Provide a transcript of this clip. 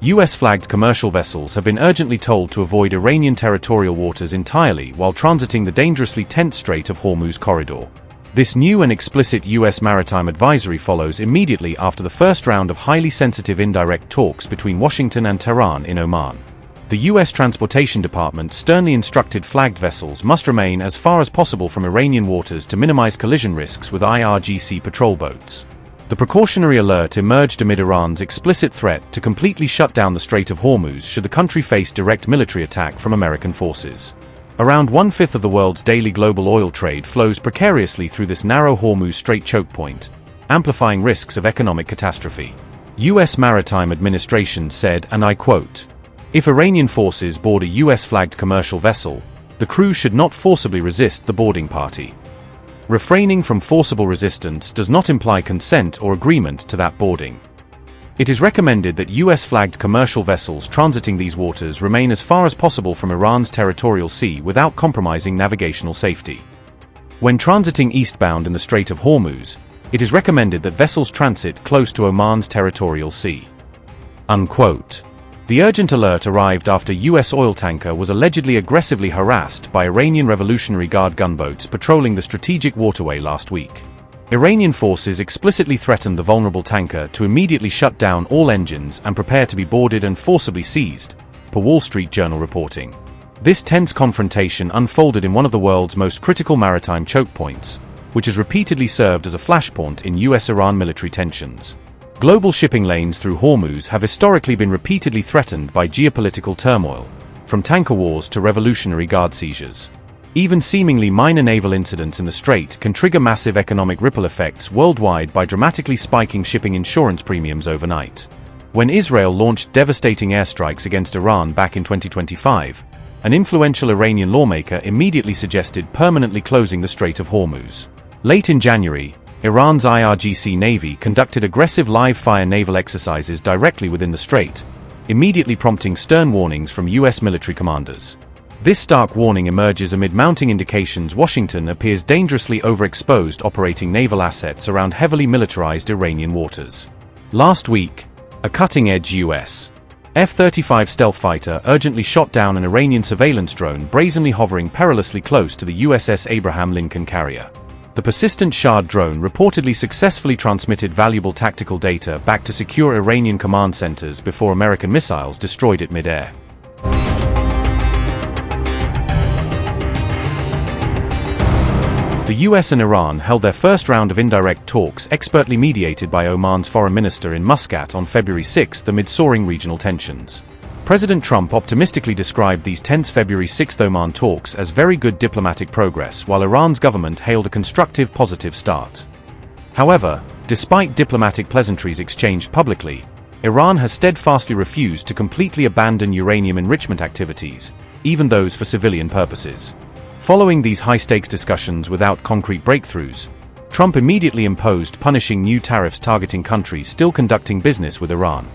US-flagged commercial vessels have been urgently told to avoid Iranian territorial waters entirely while transiting the dangerously tense Strait of Hormuz corridor. This new and explicit US maritime advisory follows immediately after the first round of highly sensitive indirect talks between Washington and Tehran in Oman. The U.S. Transportation Department sternly instructed flagged vessels must remain as far as possible from Iranian waters to minimize collision risks with IRGC patrol boats. The precautionary alert emerged amid Iran's explicit threat to completely shut down the Strait of Hormuz should the country face direct military attack from American forces. Around one-fifth of the world's daily global oil trade flows precariously through this narrow Hormuz Strait chokepoint, amplifying risks of economic catastrophe. U.S. Maritime Administration said, and I quote, "If Iranian forces board a US-flagged commercial vessel, the crew should not forcibly resist the boarding party. Refraining from forcible resistance does not imply consent or agreement to that boarding. It is recommended that US-flagged commercial vessels transiting these waters remain as far as possible from Iran's territorial sea without compromising navigational safety. When transiting eastbound in the Strait of Hormuz, it is recommended that vessels transit close to Oman's territorial sea." Unquote. The urgent alert arrived after US oil tanker was allegedly aggressively harassed by Iranian Revolutionary Guard gunboats patrolling the strategic waterway last week. Iranian forces explicitly threatened the vulnerable tanker to immediately shut down all engines and prepare to be boarded and forcibly seized, per Wall Street Journal reporting. This tense confrontation unfolded in one of the world's most critical maritime choke points, which has repeatedly served as a flashpoint in US-Iran military tensions. Global shipping lanes through Hormuz have historically been repeatedly threatened by geopolitical turmoil, from tanker wars to Revolutionary Guard seizures. Even seemingly minor naval incidents in the strait can trigger massive economic ripple effects worldwide by dramatically spiking shipping insurance premiums overnight. When Israel launched devastating airstrikes against Iran back in 2025, an influential Iranian lawmaker immediately suggested permanently closing the Strait of Hormuz. Late in January, Iran's IRGC Navy conducted aggressive live-fire naval exercises directly within the strait, immediately prompting stern warnings from US military commanders. This stark warning emerges amid mounting indications Washington appears dangerously overexposed operating naval assets around heavily militarized Iranian waters. Last week, a cutting-edge U.S. F-35 stealth fighter urgently shot down an Iranian surveillance drone brazenly hovering perilously close to the USS Abraham Lincoln carrier. The persistent Shahd drone reportedly successfully transmitted valuable tactical data back to secure Iranian command centers before American missiles destroyed it mid-air. The US and Iran held their first round of indirect talks expertly mediated by Oman's foreign minister in Muscat on February 6 amid soaring regional tensions. President Trump optimistically described these tense February 6 Oman talks as very good diplomatic progress, while Iran's government hailed a constructive, positive start. However, despite diplomatic pleasantries exchanged publicly, Iran has steadfastly refused to completely abandon uranium enrichment activities, even those for civilian purposes. Following these high-stakes discussions without concrete breakthroughs, Trump immediately imposed punishing new tariffs targeting countries still conducting business with Iran.